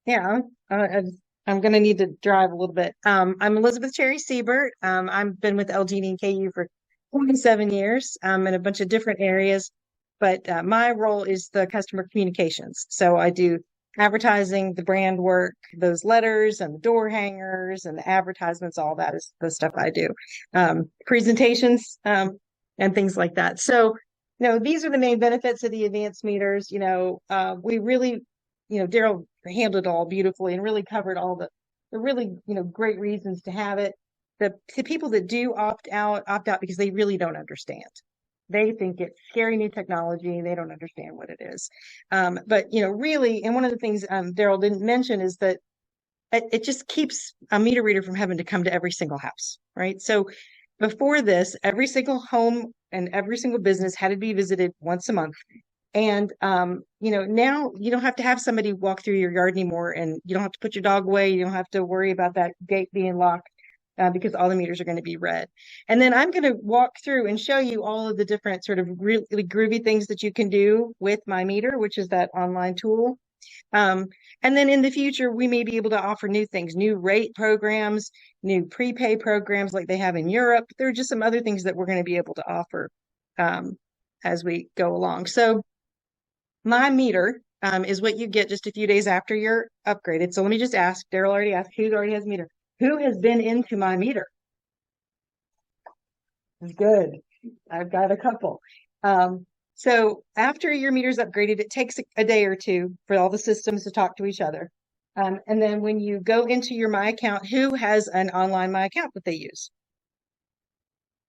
Yeah, I'm going to need to drive a little bit. I'm Elizabeth Cherry Siebert. I've been with LGE-KU for 27 years in a bunch of different areas, but my role is the customer communications. So I do advertising, the brand work, those letters and the door hangers and the advertisements, all that is the stuff I do. Presentations and things like that. So, these are the main benefits of the advanced meters. We really Daryl handled it all beautifully and really covered all the really, great reasons to have it. The people that do opt out because they really don't understand. They think it's scary new technology. They don't understand what it is. But, really, and one of the things Daryl didn't mention is that it just keeps a meter reader from having to come to every single house, right? So before this, every single home and every single business had to be visited once a month. And now you don't have to have somebody walk through your yard anymore, and you don't have to put your dog away. You don't have to worry about that gate being locked because all the meters are going to be read. And then I'm going to walk through and show you all of the different sort of really groovy things that you can do with MyMeter, which is that online tool. Um, and then in the future, we may be able to offer new things, new rate programs, new prepay programs like they have in Europe. There are just some other things that we're going to be able to offer um, as we go along. So MyMeter is what you get just a few days after you're upgraded. So let me just ask, Daryl already asked, who already has a meter? Who has been into MyMeter? Good. I've got a couple. So after your meter's upgraded, it takes a day or two for all the systems to talk to each other. And then when you go into your My Account, who has an online My Account that they use?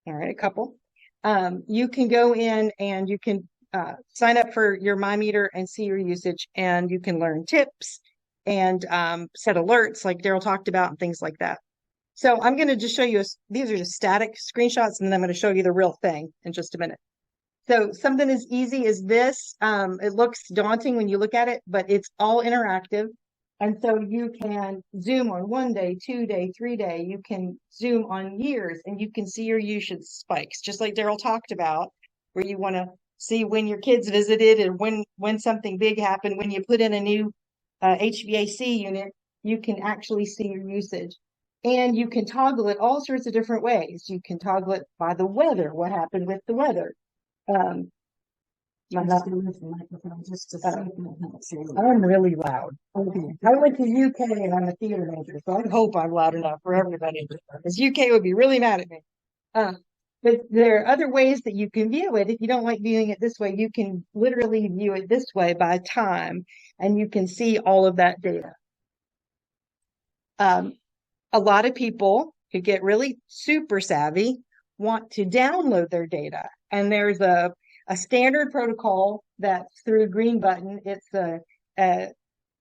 All right, a couple. You can go in and you can sign up for your MyMeter and see your usage, and you can learn tips and set alerts like Daryl talked about and things like that. So I'm going to just show you, these are just static screenshots, and then I'm going to show you the real thing in just a minute. So something as easy as this, it looks daunting when you look at it, but it's all interactive. And so you can zoom on 1 day, 2 day, 3 day. You can zoom on years, and you can see your usage spikes, just like Daryl talked about, where you want to see when your kids visited and when something big happened. When you put in a new HVAC unit, you can actually see your usage. And you can toggle it all sorts of different ways. You can toggle it by the weather, what happened with the weather. My microphone just a second. I'm really loud. Okay. I went to UK and I'm a theater major, so I hope I'm loud enough for everybody. Because UK would be really mad at me. Uh, but there are other ways that you can view it. If you don't like viewing it this way, you can literally view it this way by time, and you can see all of that data. A lot of people who get really super savvy want to download their data, and there's a standard protocol that's through Green Button. It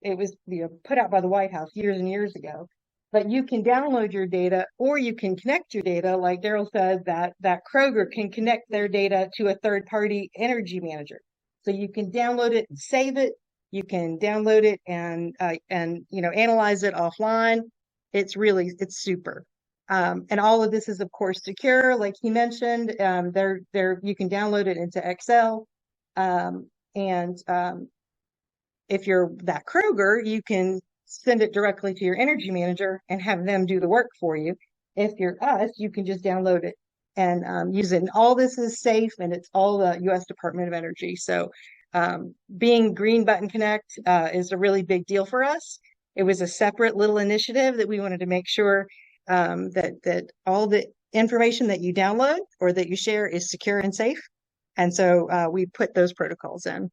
was put out by the White House years and years ago. But you can download your data, or you can connect your data, like Daryl said, that Kroger can connect their data to a third-party energy manager. So you can download it and save it. You can download it and analyze it offline. It's super. And all of this is, of course, secure, like he mentioned. You can download it into Excel. If you're that Kroger, you can send it directly to your energy manager and have them do the work for you. If you're us, you can just download it and use it. And all this is safe, and it's all the U.S. Department of Energy. So being Green Button Connect is a really big deal for us. It was a separate little initiative that we wanted to make sure that all the information that you download or that you share is secure and safe. And so we put those protocols in.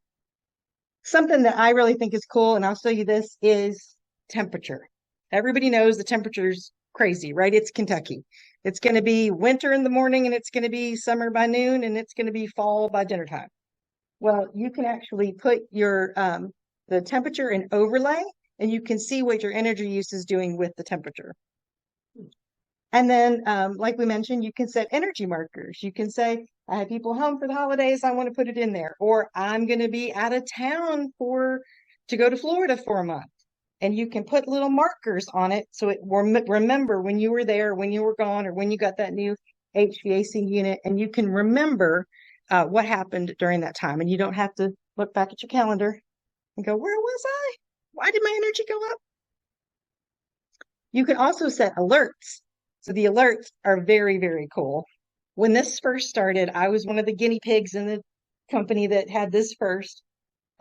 Something that I really think is cool, and I'll show you this, is temperature. Everybody knows the temperature's crazy, right? It's Kentucky. It's going to be winter in the morning, and it's going to be summer by noon, and it's going to be fall by dinner time. Well, you can actually put your the temperature in overlay, and you can see what your energy use is doing with the temperature. And then, like we mentioned, you can set energy markers. You can say, I have people home for the holidays, I want to put it in there. Or I'm going to be out of town to go to Florida for a month. And you can put little markers on it so it will remember when you were there, when you were gone, or when you got that new HVAC unit. And you can remember what happened during that time. And you don't have to look back at your calendar and go, where was I? Why did my energy go up? You can also set alerts. So the alerts are very, very cool. When this first started, I was one of the guinea pigs in the company that had this first,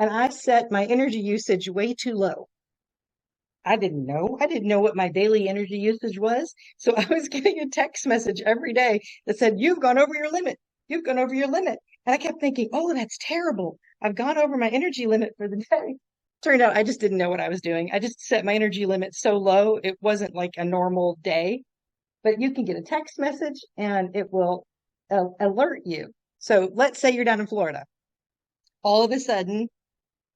and I set my energy usage way too low. I didn't know. I didn't know what my daily energy usage was. So I was getting a text message every day that said, "You've gone over your limit. You've gone over your limit." And I kept thinking, "Oh, that's terrible. I've gone over my energy limit for the day." Turned out I just didn't know what I was doing. I just set my energy limit so low, it wasn't like a normal day. But you can get a text message and it will alert you. So let's say you're down in Florida. All of a sudden,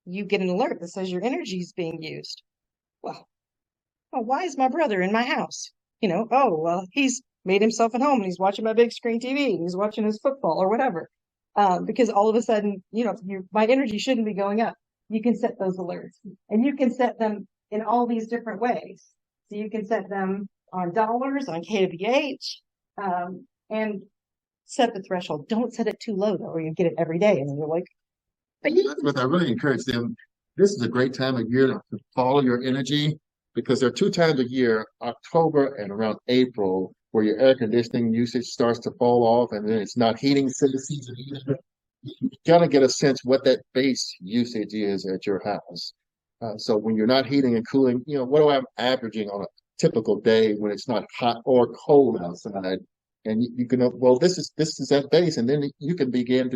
you get an alert that says your energy is being used. Well, oh, why is my brother in my house? Oh, well, he's made himself at home and he's watching my big screen TV and he's watching his football or whatever. Because all of a sudden, my energy shouldn't be going up. You can set those alerts and you can set them in all these different ways. So you can set them on dollars, on kWh, and set the threshold. Don't set it too low though, or you get it every day. And then you're like, That's what I really encourage them. This is a great time of year to follow your energy because there are two times a year, October and around April, where your air conditioning usage starts to fall off and then it's not heating season either. You gotta get a sense what that base usage is at your house. So when you're not heating and cooling, what am I averaging on a typical day when it's not hot or cold outside? And you can know, well, this is that base, and then you can begin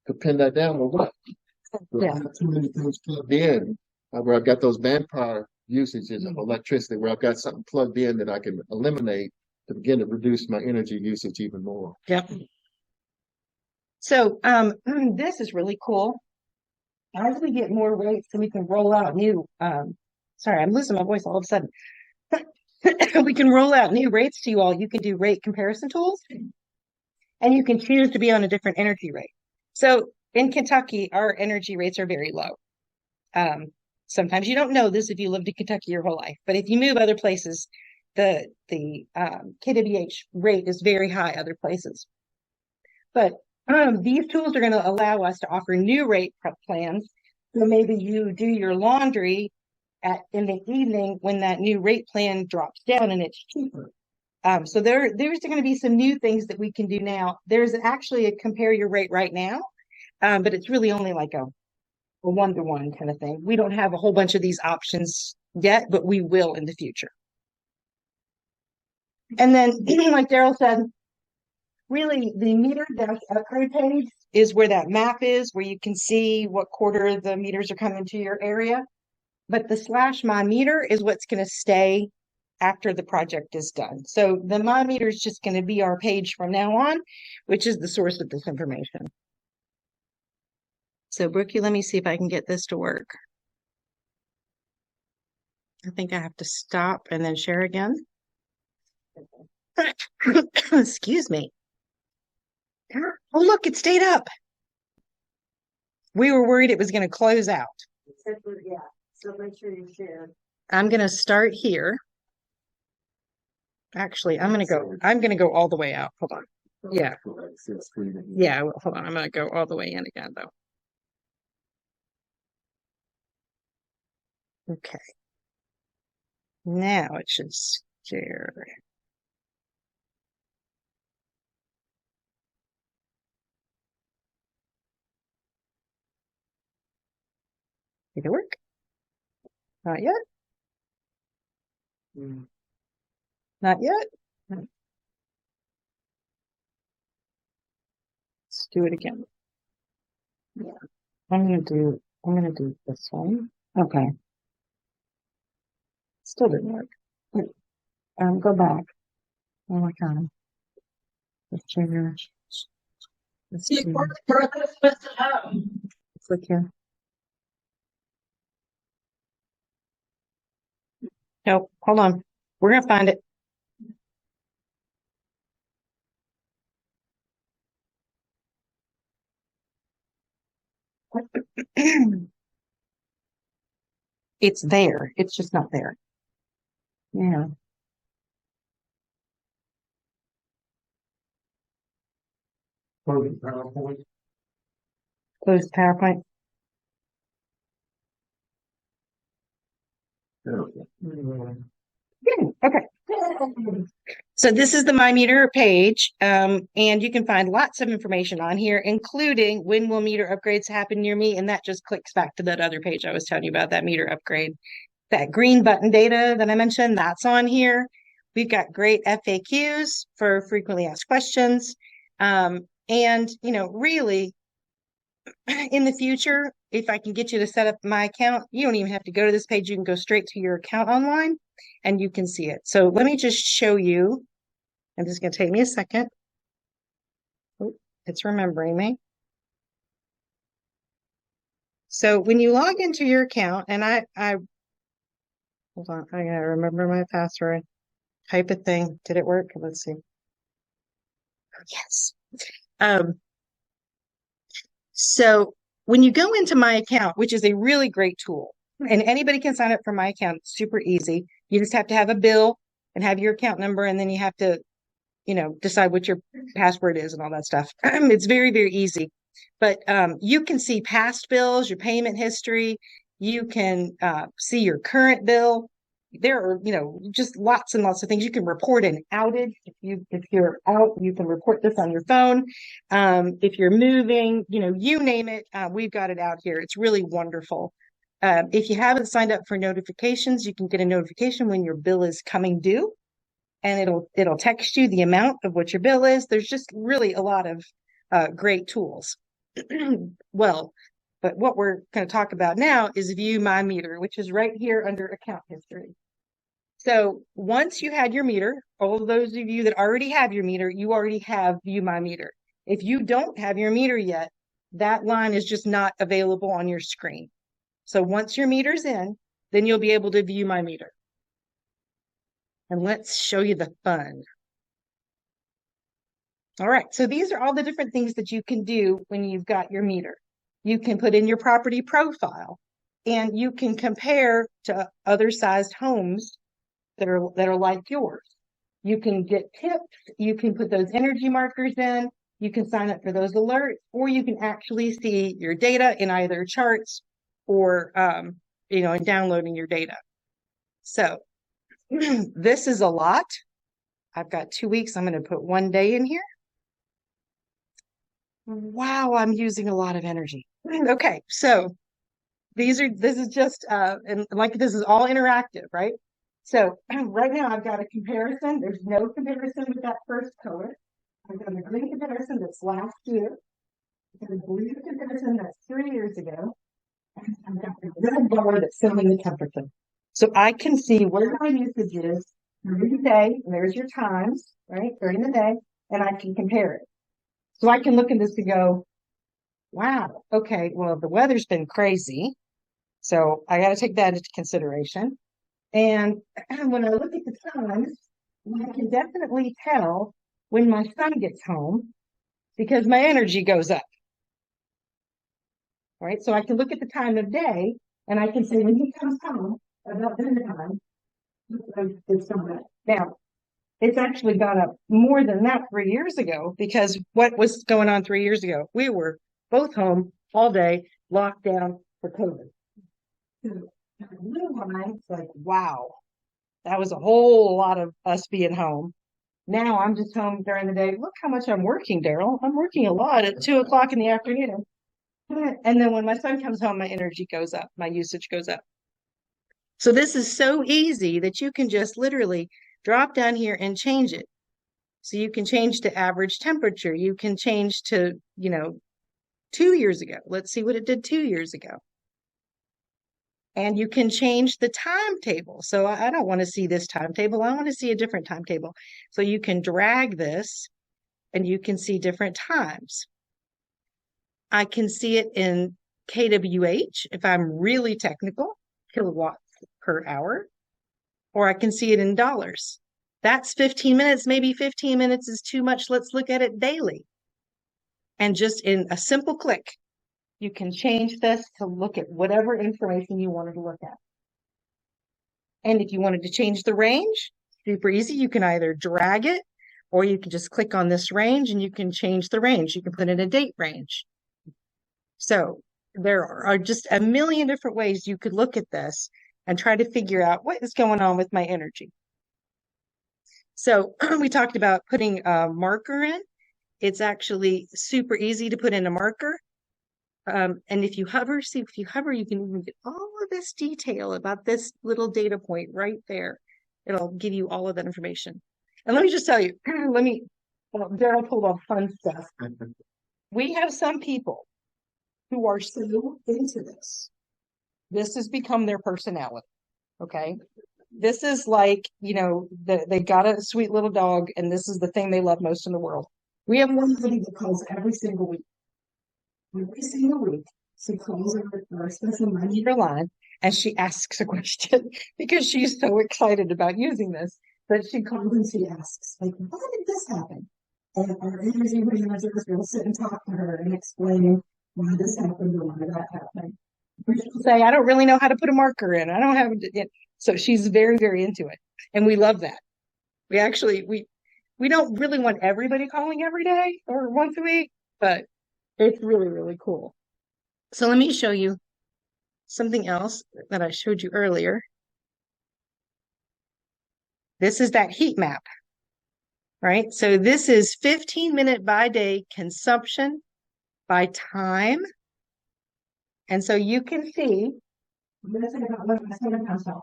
to pin that down. Well, what? So I have too many things plugged in where I've got those manpower usages of electricity, where I've got something plugged in that I can eliminate to begin to reduce my energy usage even more. Yep. So this is really cool. As we get more rates and we can roll out new, sorry, I'm losing my voice all of a sudden. We can roll out new rates to you all. You can do rate comparison tools and you can choose to be on a different energy rate. So in Kentucky, our energy rates are very low. Sometimes you don't know this if you lived in Kentucky your whole life, but if you move other places, the kWh rate is very high other places. But these tools are going to allow us to offer new rate plans. So maybe you do your laundry in the evening when that new rate plan drops down and it's cheaper. So there's going to be some new things that we can do now. There's actually a compare your rate right now, but it's really only like a one-to-one kind of thing. We don't have a whole bunch of these options yet, but we will in the future. And then, like Daryl said, really the meter dash upgrade page is where that map is, where you can see what quarter the meters are coming to your area. But the /MyMeter is what's going to stay after the project is done. So the MyMeter is just going to be our page from now on, which is the source of this information. So Brookie, let me see if I can get this to work. I think I have to stop and then share again. Excuse me. Oh, look, it stayed up. We were worried it was going to close out. Yeah, so make sure you share. I'm going to start here. Actually, I'm going to go all the way out. Hold on. Yeah. Yeah, hold on. I'm going to go all the way in again, though. Okay. Now it should share. Did it work? Not yet. Not yet. Let's do it again. Yeah. I'm gonna do this one. Okay. Still didn't work. Go back. Oh my God. Let's trigger. Let's see. Click here. Nope. Hold on. We're gonna find it. It's there. It's just not there. Yeah. Close PowerPoint. Close PowerPoint. Yeah. Okay. So this is the MyMeter page, and you can find lots of information on here, including when will meter upgrades happen near me, and that just clicks back to that other page I was telling you about, that meter upgrade. That green button data that I mentioned, that's on here. We've got great FAQs for frequently asked questions. And, really, in the future, if I can get you to set up my account, you don't even have to go to this page. You can go straight to your account online and you can see it. So let me just show you. And this is going to take me a second. Oh, it's remembering me. So when you log into your account, and I hold on, I gotta remember my password. Type a thing. Did it work? Let's see. Yes. Um, so when you go into my account, which is a really great tool, and anybody can sign up for my account, it's super easy. You just have to have a bill and have your account number, and then you have to, decide what your password is and all that stuff. It's very, very easy. But you can see past bills, your payment history. You can see your current bill. There are, just lots and lots of things. You can report an outage. If you're out, you can report this on your phone. If you're moving, you name it, we've got it out here. It's really wonderful. If you haven't signed up for notifications, you can get a notification when your bill is coming due, and it'll text you the amount of what your bill is. There's just really a lot of great tools. Well, but what we're going to talk about now is View My Meter, which is right here under Account History. So once you had your meter, all of those of you that already have your meter, you already have View My Meter. If you don't have your meter yet, that line is just not available on your screen. So once your meter's in, then you'll be able to view My Meter. And let's show you the fun. All right, so these are all the different things that you can do when you've got your meter. You can put in your property profile, and you can compare to other sized homes that are like yours. You can get tips, you can put those energy markers in, you can sign up for those alerts, or you can actually see your data in either charts or in downloading your data. So this is a lot. I've got 2 weeks. I'm going to put 1 day in here. Wow, I'm using a lot of energy. Okay, so this is just and like this is all interactive, right? So right now I've got a comparison. There's no comparison with that first color. I've got a green comparison that's last year. I've got a blue comparison that's 3 years ago. And I've got the red bar that's showing the temperature. So I can see where my usage is during the day, and there's your times, right, during the day, and I can compare it. So I can look at this and go, wow, okay, well, the weather's been crazy. So I got to take that into consideration. And when I look at the times, I can definitely tell when my son gets home because my energy goes up. All right, so I can look at the time of day and I can say when he comes home, about dinner time, it's going up. Now, it's actually gone up more than that 3 years ago because what was going on 3 years ago? We were both home all day, locked down for COVID. So, little line, it's like, wow, that was a whole lot of us being home. Now I'm just home during the day. Look how much I'm working, Daryl. I'm working a lot at 2 o'clock in the afternoon. And then when my son comes home, my energy goes up, my usage goes up. So this is so easy that you can just literally drop down here and change it. So you can change to average temperature. You can change to, 2 years ago. Let's see what it did 2 years ago. And you can change the timetable. So I don't want to see this timetable. I want to see a different timetable. So you can drag this and you can see different times. I can see it in kWh if I'm really technical, kilowatts per hour, or I can see it in dollars. That's 15 minutes. Maybe 15 minutes is too much. Let's look at it daily. And just in a simple click, you can change this to look at whatever information you wanted to look at. And if you wanted to change the range, super easy. You can either drag it or you can just click on this range and you can change the range. You can put in a date range. So there are just a million different ways you could look at this and try to figure out what is going on with my energy. So we talked about putting a marker in. It's actually super easy to put in a marker. And if you hover, see if you hover, you can even get all of this detail about this little data point right there. It'll give you all of that information. And let me just tell you, well, Daryl told all fun stuff. We have some people who are so into this. This has become their personality. Okay. This is like, they got a sweet little dog, and this is the thing they love most in the world. We have one lady that calls every single week. Every single week, she calls our special MyMeter line and she asks a question because she's so excited about using this that she calls and she asks, like, why did this happen? And our energy managers will sit and talk to her and explain why this happened or why that happened. She'll say, I don't really know how to put a marker in. I don't have it. So she's very, very into it. And we love that. We don't really want everybody calling every day or once a week, but it's really, really cool. So let me show you something else that I showed you earlier. This is that heat map, right? So this is 15-minute by day consumption by time. And so you can see, I'm going to say about what my son comes home.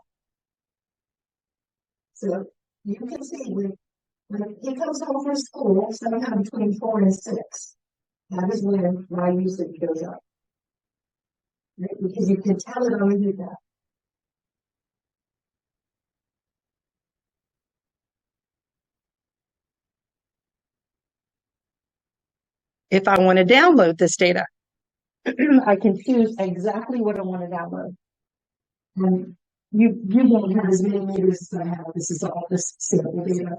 So you can see when he comes home from school, sometime between 4 and 6, that is when my usage goes up. Right? Because you can tell it on the heat map. If I want to download this data, I can choose exactly what I want to download. And you won't have as many meters as I have. This is all this sample data.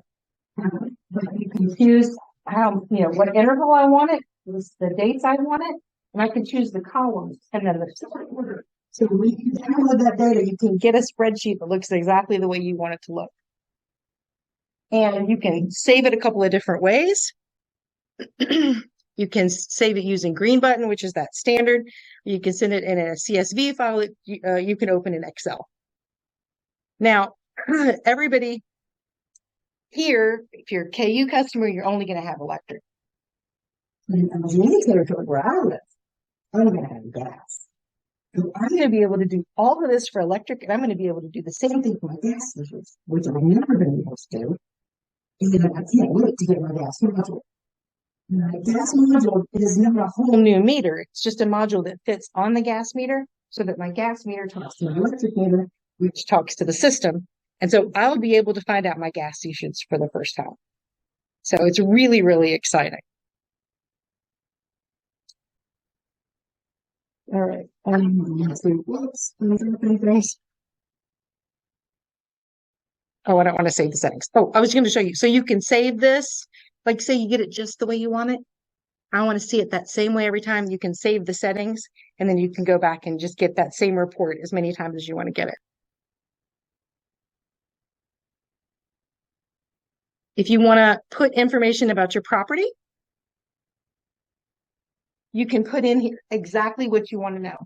But you can choose what interval I want it, the dates I want it, and I can choose the columns and then the sort order. So when you download that data, you can get a spreadsheet that looks exactly the way you want it to look. And you can save it a couple of different ways. You can save it using Green Button, which is that standard. You can send it in a CSV file that you can open in Excel. Now, everybody here, if you're a KU customer, you're only going to have electric. In the LGE territory where I live, I'm going to have gas. So I'm going to be able to do all of this for electric, and I'm going to be able to do the same thing for my gas stations, which I've never been able to do. And I can't wait to get my gas module. My gas module is not a whole new meter. It's just a module that fits on the gas meter so that my gas meter talks to the electric meter, which talks to the system. And so I'll be able to find out my gas usage for the first time. So it's really, really exciting. All right. Whoops. Oh, I don't want to save the settings. Oh, I was going to show you. So you can save this. Like, say you get it just the way you want it. I want to see it that same way every time. You can save the settings, and then you can go back and just get that same report as many times as you want to get it. If you want to put information about your property, you can put in here exactly what you want to know.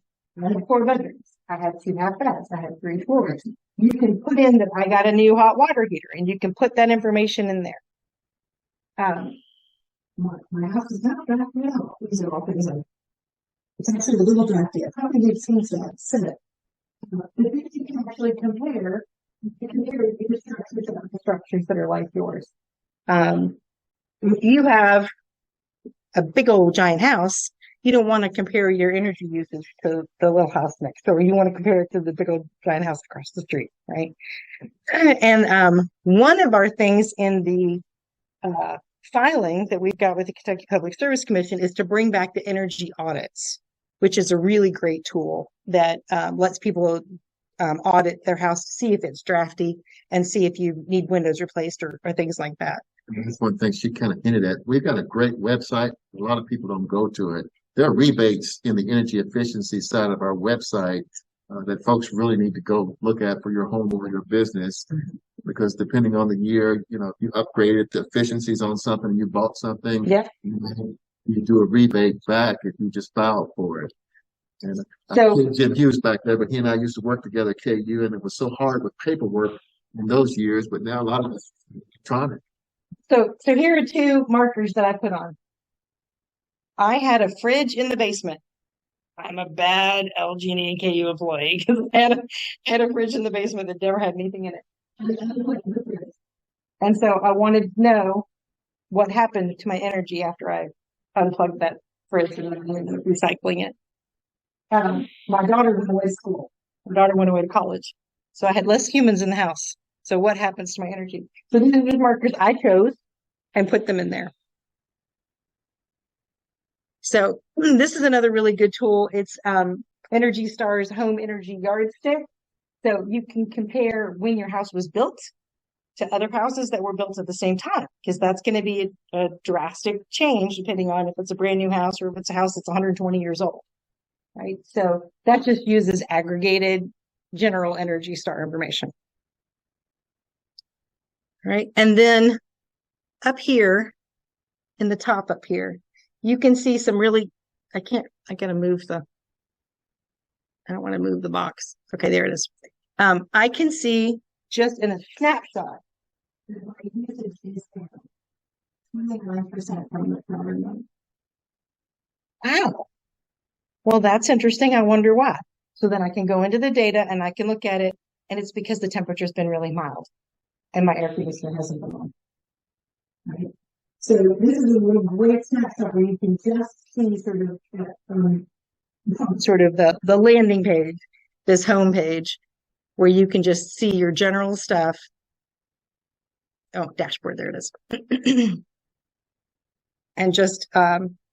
I have 4 bedrooms. I have 2 half baths. I have 3 floors. You can put in that I got a new hot water heater, and you can put that information in there. My house is not drafted out. These are all things like it's actually a little drafty. I probably need to change that. Send it. But if you can actually compare, you can compare the structures that are like yours. If you have a big old giant house, you don't want to compare your energy usage to the little house next door. You want to compare it to the big old giant house across the street, right? And one of our things in the filing that we've got with the Kentucky Public Service Commission is to bring back the energy audits, which is a really great tool that lets people audit their house, see if it's drafty, and see if you need windows replaced or things like that. That's one thing she kind of hinted at. We've got a great website. A lot of people don't go to it. There are rebates in the energy efficiency side of our website that folks really need to go look at for your home or your business. Because depending on the year, if you upgraded the efficiencies on something, you bought something, you do a rebate back if you just filed for it. And so Jim Hughes back there, but he and I used to work together at KU, and it was so hard with paperwork in those years. But now a lot of it's electronic. So here are two markers that I put on. I had a fridge in the basement. I'm a bad LGE-KU employee because I had a fridge in the basement that never had anything in it. And so I wanted to know what happened to my energy after I unplugged that fridge and ended up recycling it. My daughter went away to school. My daughter went away to college. So I had less humans in the house. So what happens to my energy? So these are the markers I chose and put them in there. So this is another really good tool. It's Energy Star's Home Energy Yardstick. So you can compare when your house was built to other houses that were built at the same time, because that's going to be a drastic change depending on if it's a brand new house or if it's a house that's 120 years old, right? So that just uses aggregated general Energy Star information. Right. And then up here in the top up here, you can see some really, I gotta move I don't want to move the box. Okay, there it is. I can see just in a snapshot, 29% from the government. Wow. Well, that's interesting. I wonder why. So then I can go into the data and I can look at it, and it's because the temperature's been really mild and my air conditioner hasn't been on. Right? So this is a little great snapshot where you can just see sort of the landing page, this home page, where you can just see your general stuff. Oh, dashboard, there it is. And just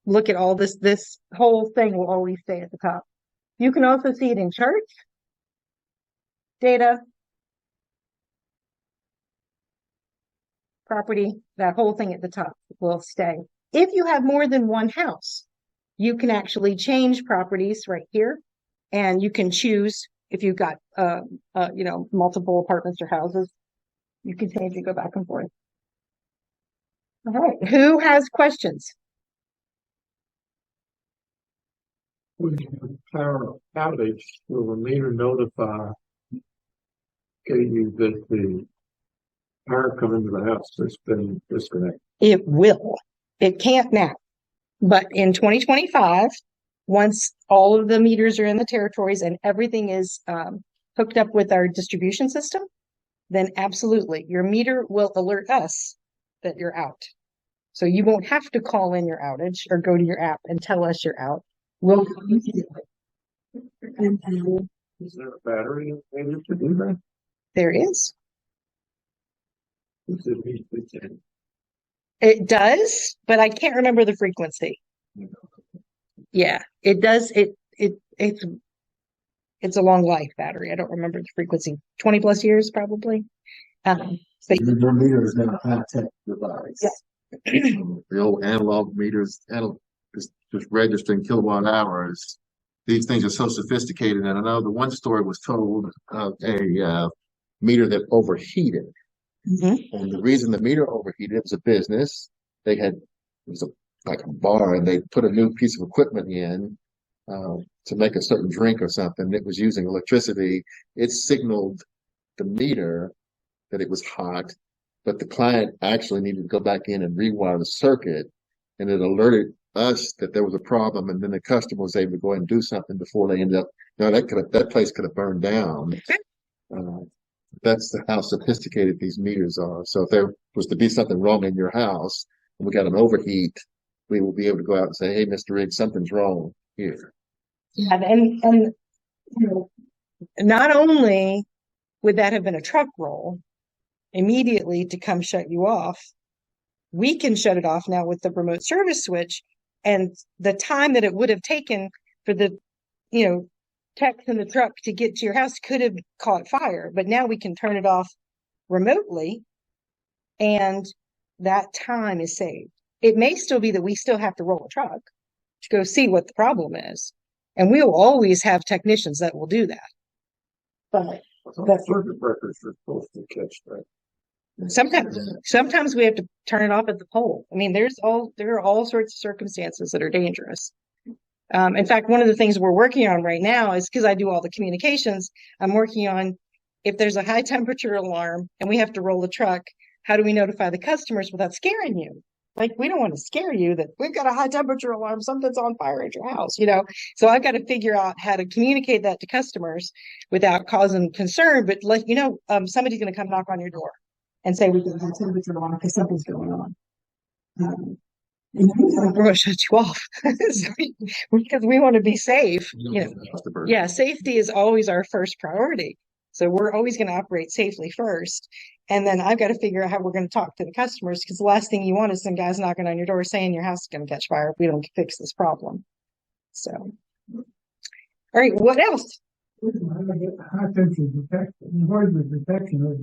look at all this. This whole thing will always stay at the top. You can also see it in charts, data, property, that whole thing at the top will stay. If you have more than one house, you can actually change properties right here, and you can choose if you've got multiple apartments or houses. You can change and go back and forth. All right, who has questions? When you have a power outage, will the meter notify KU that the power coming to the house has been disconnected? It will. It can't now. But in 2025, once all of the meters are in the territories and everything is hooked up with our distribution system, then absolutely, your meter will alert us that you're out. So you won't have to call in your outage or go to your app and tell us you're out. We'll Is there a battery able to do that? There is. Does it meet the 10? It does, but I can't remember the frequency. Yeah, it does. It's a long life battery. I don't remember the frequency. 20 plus years probably. But Your meter is now high-tech device. Yeah. The old analog meters, just registering kilowatt hours. These things are so sophisticated. And I know the one story was told of a meter that overheated. Mm-hmm. And the reason the meter overheated, it was a business. It was like a bar, and they put a new piece of equipment in to make a certain drink or something. It was using electricity. It signaled the meter that it was hot, but the client actually needed to go back in and rewire the circuit, and it alerted us that there was a problem, and then the customer was able to go ahead and do something before they ended up. That place could have burned down. That's how sophisticated these meters are. So if there was to be something wrong in your house and we got an overheat, we will be able to go out and say, "Hey, Mr. Riggs, something's wrong here." Yeah, and not only would that have been a truck roll immediately to come shut you off, we can shut it off now with the remote service switch, and the time that it would have taken for the techs in the truck to get to your house could have caught fire, but now we can turn it off remotely, and that time is saved. It may still be that we still have to roll a truck to go see what the problem is, and we will always have technicians that will do that. But circuit breakers are supposed to catch that. sometimes we have to turn it off at the pole. I mean, there are all sorts of circumstances that are dangerous. In fact, one of the things we're working on right now is, because I do all the communications, I'm working on, if there's a high temperature alarm and we have to roll the truck, how do we notify the customers without scaring you? Like, we don't want to scare you that we've got a high temperature alarm, something's on fire at your house, you know? So I've got to figure out how to communicate that to customers without causing concern, but let you know, somebody's going to come knock on your door and say, we've got a high temperature alarm because something's going on. And we're going to shut you off because we want to be safe. You know, yeah, safety is always our first priority. So we're always going to operate safely first. And then I've got to figure out how we're going to talk to the customers, because the last thing you want is some guys knocking on your door saying your house is going to catch fire if we don't fix this problem. So, all right, what else? High temperature detection. What is the detection of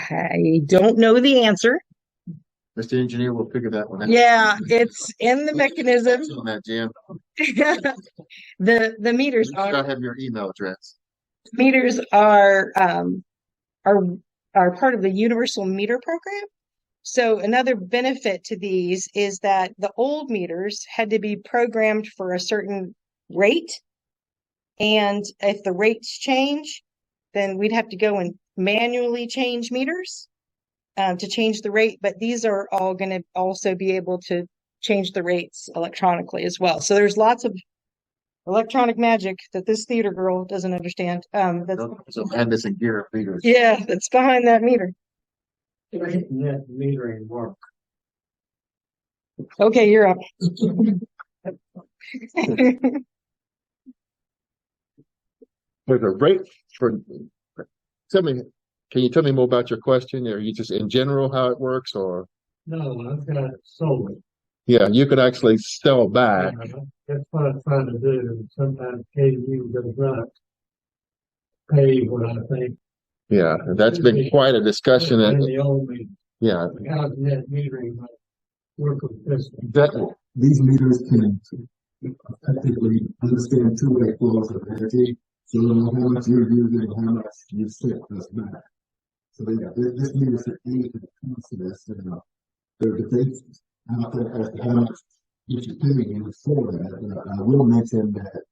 I don't know the answer. Mr. Engineer will figure that one out. Yeah, it's in the mechanism. On that, Jim. The meters I have your email address. Meters are part of the universal meter program. So another benefit to these is that the old meters had to be programmed for a certain rate, and if the rates change, then we'd have to go and manually change meters to change the rate. But these are all going to also be able to change the rates electronically as well. So there's lots of electronic magic that this theater girl doesn't understand. That's madness and gear meters. Yeah, that's behind that meter. Net metering work. Okay, you're up. There's a rate for. Tell me, can you tell me more about your question? Are you just in general how it works, or? No, I've got solar. Yeah, you could actually sell back. That's what I'm trying to do. And sometimes KU does not pay what I think. Yeah, that's been quite a discussion. The old meters. Yeah. How does net metering work with this? These meters can effectively understand two-way flows of energy. So you know how much you're using and how much you set us back. So yeah, this meter should aid to the process. There are debates out there as to how much you should pay in for that. I will mention that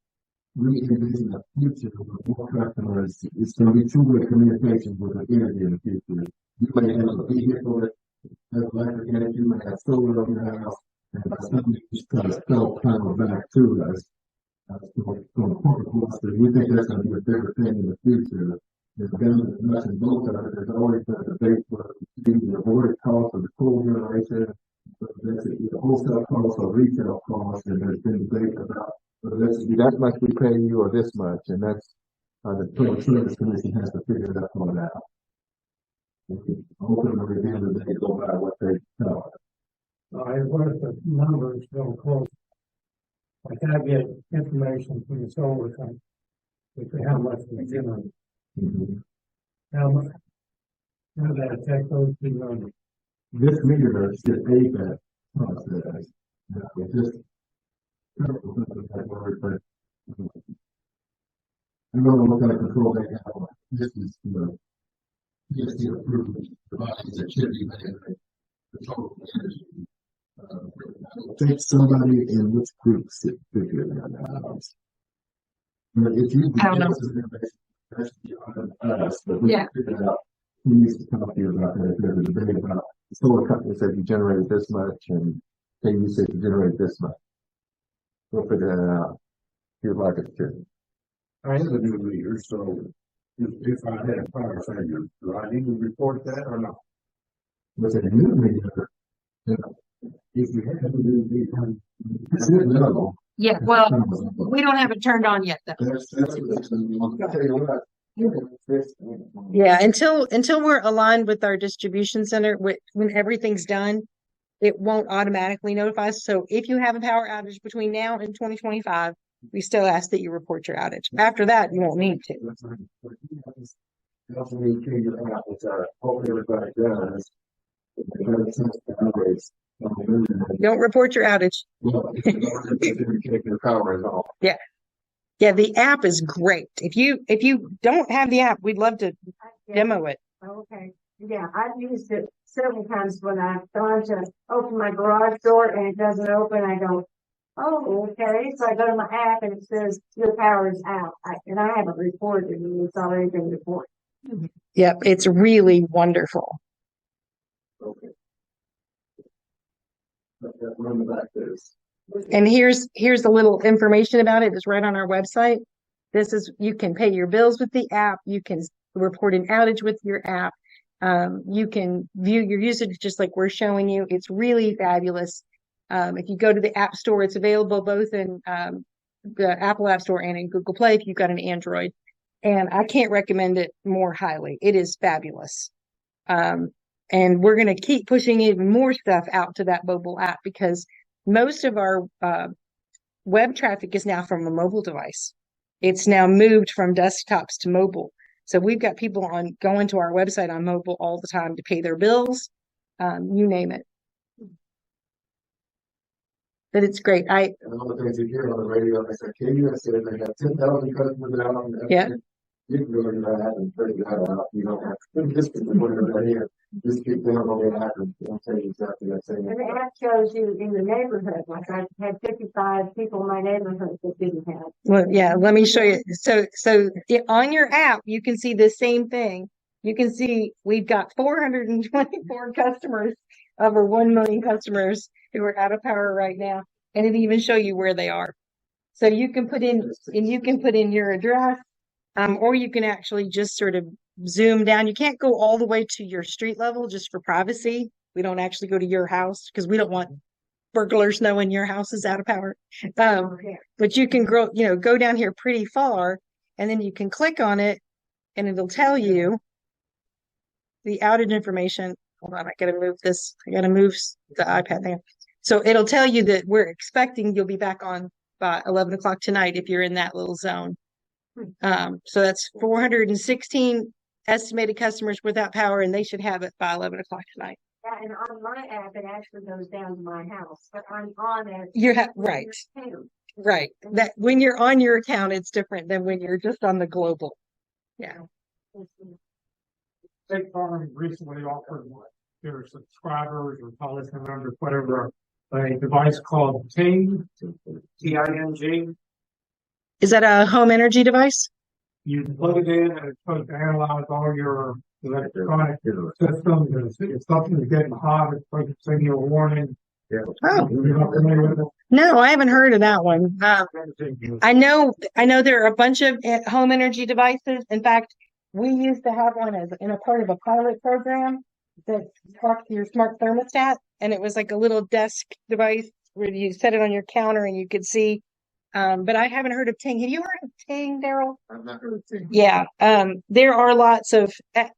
we envision a future with more customers. It's going to be two-way communication with the energy in the future. You may have a vehicle that has electric energy, you may have solar on your house, and by somebody just try to sell power back to us. We think that's going to be a bigger thing in the future. There's been much in both of it. There's always been a debate for the avoided cost of the coal generation, the wholesale cost or retail cost, and there's been debate about whether this that much we pay you or this much, and that's the Total Service Commission has to figure that one out. Ultimately, at the end of the day, go by what they tell us. All right, what if the numbers don't close? Like I get information from the solar company as to how much we generate. How much? How does that affect those two numbers? This meter should aid that process. It's just that word, but I don't know what kind of control they have. This is just the approved devices that should be made the total energy. I think somebody in which group should figure that out. But if you I don't know. That's us, but we can figure it out. We used to talk to you about that. There's a debate about The solar company said you generated this much, and you said you generated this much. We'll figure that out. You'd like it to. I have a new meter, so if I had a power failure, do I need to report that or not? Was it a new meter? If you have a new meter, it's no. Yeah, well, we don't have it turned on yet, though. That's what I'll tell you what. Yeah, until we're aligned with our distribution center, when everything's done, it won't automatically notify us. So if you have a power outage between now and 2025, we still ask that you report your outage. After that, you won't need to. Also need to figure out what hope everybody does. Don't report your outage. Your power is off. Yeah. Yeah, the app is great. If you don't have the app, we'd love to demo it. Okay. Yeah, I've used it several times when I've gone to open my garage door and it doesn't open. I go, oh, okay. So I go to my app and it says your power is out. And I haven't reported it. It's already been reported. Yep, it's really wonderful. Okay. Run the back this. And here's a little information about it. It's right on our website. You can pay your bills with the app. You can report an outage with your app. You can view your usage just like we're showing you. It's really fabulous. If you go to the App Store, it's available both in the Apple App Store and in Google Play if you've got an Android. And I can't recommend it more highly. It is fabulous. And we're going to keep pushing even more stuff out to that mobile app because most of our web traffic is now from a mobile device. It's now moved from desktops to mobile. So we've got people going to our website on mobile all the time to pay their bills, you name it. But it's great. And all the things you hear on the radio, I said, KU said they have 10,000 customers out on the Yeah. You can go to that and figure that out. You don't have to just put it right here. Just keep them on the app and it'll tell you exactly that same. And the app shows you in the neighborhood, like I had 55 people in my neighborhood that didn't have. Well, yeah, let me show you. So on your app, you can see the same thing. You can see we've got 424 customers, over 1 million customers who are out of power right now. And it even show you where they are. So you can put in your address, or you can actually just sort of zoom down. You can't go all the way to your street level just for privacy. We don't actually go to your house because we don't want burglars knowing your house is out of power. But you can go down here pretty far, and then you can click on it, and it'll tell you the outage information. Hold on, I gotta move this. I gotta move the iPad there. So it'll tell you that we're expecting you'll be back on by 11 o'clock tonight if you're in that little zone. So that's 416 estimated customers without power, and they should have it by 11 o'clock tonight. Yeah, and on my app, it actually goes down to my house, but I'm on it. Right. Right. That when you're on your account, it's different than when you're just on the global. Yeah. State Farm recently offered their subscribers or policy members, whatever, a device called Ting, T-I-N-G. Is that a home energy device? You plug it in and it's supposed to analyze all your electronic systems. If something's getting hot, it's supposed to send you a warning. Oh. You're not familiar with it? No, I haven't heard of that one. I know there are a bunch of home energy devices. In fact, we used to have one in a part of a pilot program that talked to your smart thermostat, and it was like a little desk device where you set it on your counter and you could see. But I haven't heard of Ting. Have you heard of Ting, Daryl? I've not heard of Ting. Yeah. There are lots of,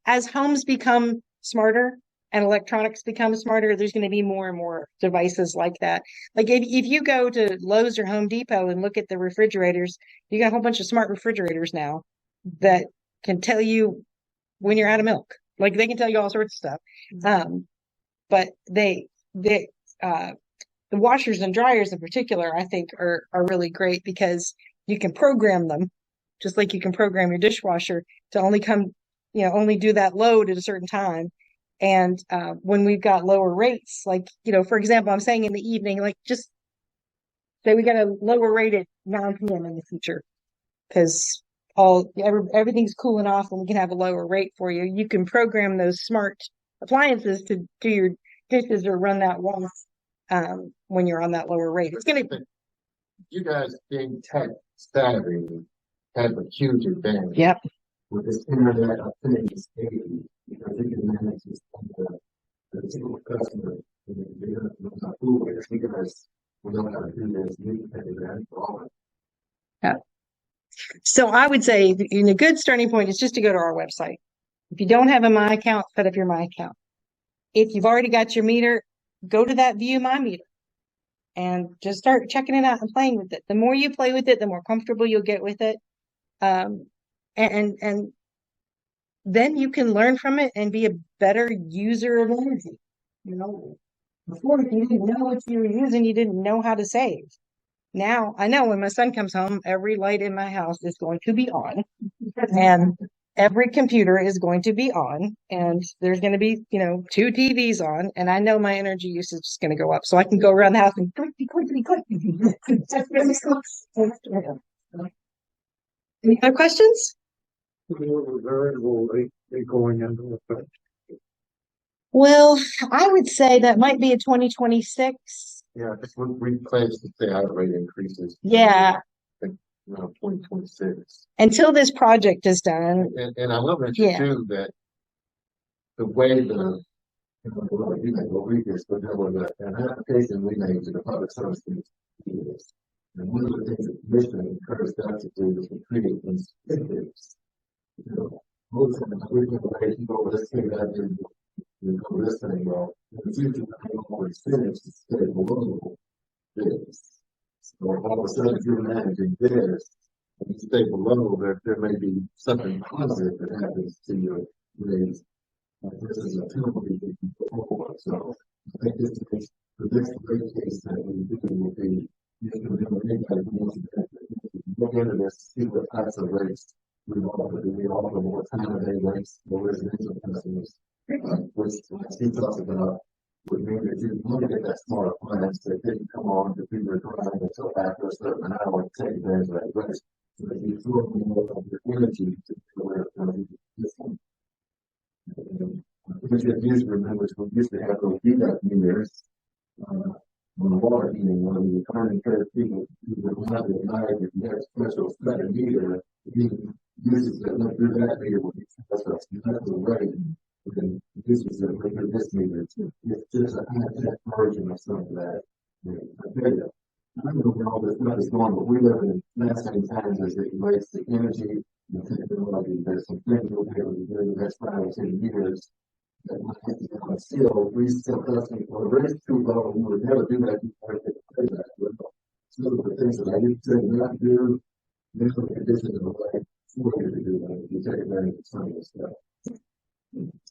as homes become smarter and electronics become smarter, there's going to be more and more devices like that. Like if you go to Lowe's or Home Depot and look at the refrigerators, you got a whole bunch of smart refrigerators now that can tell you when you're out of milk. Like they can tell you all sorts of stuff. But the washers and dryers in particular, I think are really great because you can program them just like you can program your dishwasher to only do that load at a certain time. And when we've got lower rates, like, for example, I'm saying in the evening, like just say we got a lower rate at 9 p.m. in the future because everything's cooling off and we can have a lower rate for you. You can program those smart appliances to do your dishes or run that wash when you're on that lower rate. It's gonna. You guys being tech savvy have a huge advantage. Yep. With this internet affinity state, because you can manage this the single customer. They're not fool with us because we don't have to do this. We can take advantage of all of it. Yeah. So I would say a good starting point is just to go to our website. If you don't have a My Account, set up your My Account. If you've already got your meter, go to that View My Meter and just start checking it out and playing with it. The more you play with it, the more comfortable you'll get with it. And then you can learn from it and be a better user of energy. Before, if you didn't know what you were using, you didn't know how to save. Now I know when my son comes home, every light in my house is going to be on and every computer is going to be on and there's going to be, 2 TVs on and I know my energy usage is going to go up. So I can go around the house and click. Any other questions? More variable they going into effect. Well, I would say that might be a 2026. Yeah, because we pledged to stay out of rate increases, Yeah, 2026. until this project is done. And I will mention Yeah. too that the way you may go read this, but there was an application we made to the public service commission to do this. And one of the things the commission encouraged us to do is to create incentives. You know, most of the people over this thing that you go this thing, well, in the future, I don't want incentives to stay below this. So all of a sudden, if you're managing this, and you stay below, there may be something positive that happens to your raise. This is a penalty that you put forward. So I think this is the next great case that we do will be, you can do anybody who wants to look into this, see what types of rates we offer. Do we offer more time of day rates for residential customers? Which he talks about would mean that you want to get that smaller plans that didn't come on to be required until after a certain hour to take advantage of that rate. So that you throw more of your energy to where this one. Because you used to remember, we used to have those UDAP meters on the water heating, when we were trying to encourage people to have it at night, if you have a special set meter, you uses that look through that meter will be special. You have to rate, and uses that look through this meter. It's just a high-tech version of some of that. I tell you, I don't know where all this stuff is going, but we live in fascinating times as it relates to energy and technology. There's some things we'll be able to do in the next 5 or 10 years that we still customers for the rates too low. We would never do that before they pay back. Some of the things that I didn't say not do, there's no condition in the way for you to do that. You take advantage of some of this stuff.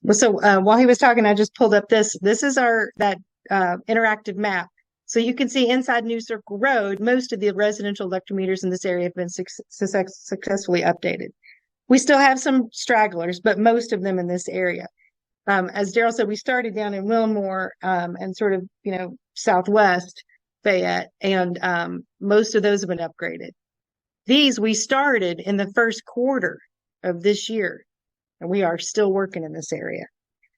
Well, so while he was talking, I just pulled up this. This is that interactive map. So you can see inside New Circle Road, most of the residential electrometers in this area have been successfully updated. We still have some stragglers, but most of them in this area. As Daryl said, we started down in Wilmore and sort of, southwest Fayette, and most of those have been upgraded. These we started in the first quarter of this year, and we are still working in this area.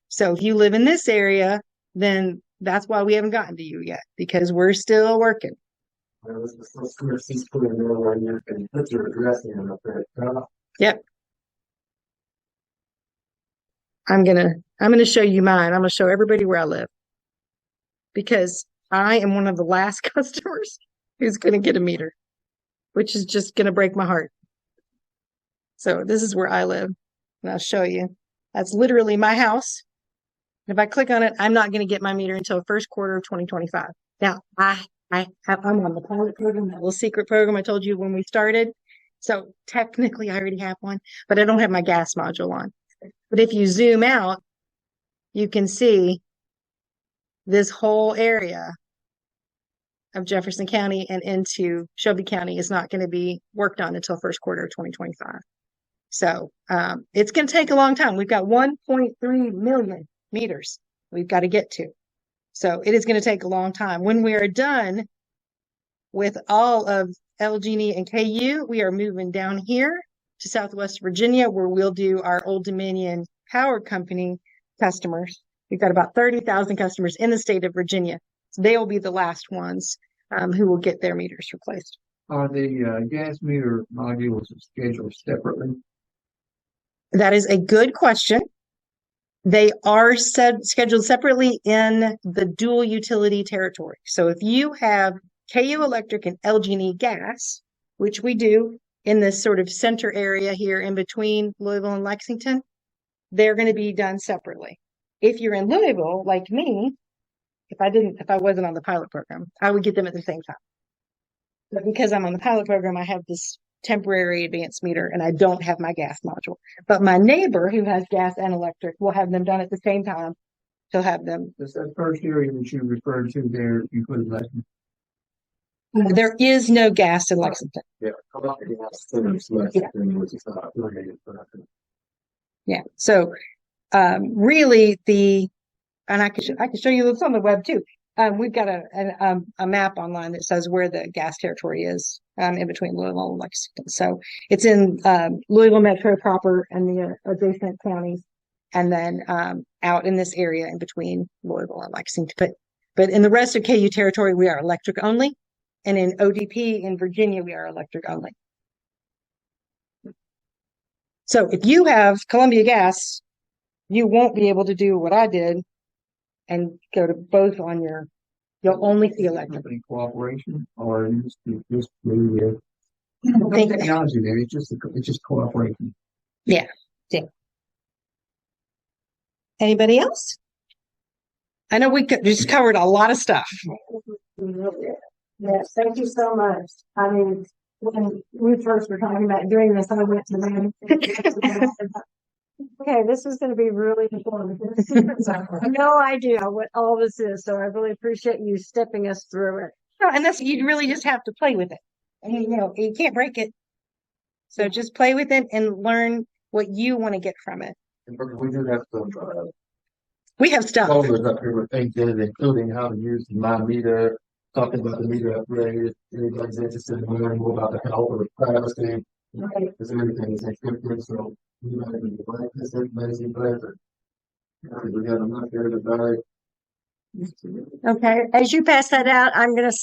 So if you live in this area, then that's why we haven't gotten to you yet, because we're still working. Yep. I'm gonna show you mine. I'm gonna show everybody where I live, because I am one of the last customers who's gonna get a meter, which is just gonna break my heart. So this is where I live, and I'll show you. That's literally my house. If I click on it, I'm not going to get my meter until first quarter of 2025. Now, I'm on the pilot program, that little secret program I told you when we started. So technically, I already have one, but I don't have my gas module on. But if you zoom out, you can see this whole area of Jefferson County and into Shelby County is not going to be worked on until first quarter of 2025. So it's going to take a long time. We've got 1.3 million meters we've got to get to. So it is going to take a long time. When we are done with all of LGE and KU, we are moving down here to Southwest Virginia, where we'll do our Old Dominion Power Company customers. We've got about 30,000 customers in the state of Virginia. So they will be the last ones who will get their meters replaced. Are the gas meter modules scheduled separately? That is a good question. They are scheduled separately in the dual utility territory. So if you have KU Electric and LG&E Gas, which we do in this sort of center area here in between Louisville and Lexington, they're going to be done separately. If you're in Louisville, like me, if I wasn't on the pilot program, I would get them at the same time. But because I'm on the pilot program, I have this temporary advanced meter and I don't have my gas module. But my neighbor who has gas and electric will have them done at the same time. He'll have them. That's that first area that you referred to there, you put it Lexington. There is no gas in Lexington. Yeah. Yeah. So really and I can show you this on the web too. We've got a map online that says where the gas territory is in between Louisville and Lexington. So it's in Louisville Metro proper and the adjacent counties, and then out in this area in between Louisville and Lexington. But in the rest of KU territory, we are electric only, and in ODP in Virginia, we are electric only. So if you have Columbia Gas, you won't be able to do what I did and go to both on your, you'll only see electric. Company cooperation or just the technology there. It's just cooperation. Yeah. Anybody else? I know we just covered a lot of stuff. Yes, thank you so much. I mean, when we first were talking about doing this, I went to them. Okay, this is going to be really informative. No idea what all this is, so I really appreciate you stepping us through it. No, and that's, you really just have to play with it. And you can't break it. So just play with it and learn what you want to get from it. We do have some We have stuff. folders up here with things in it, including how to use the MyMETER, talking about the meter upgrade. If anybody's interested in learning more about the health of privacy, because everything is encrypted, so you might be like this information better. We have enough here today. Okay, as you pass that out, I'm going to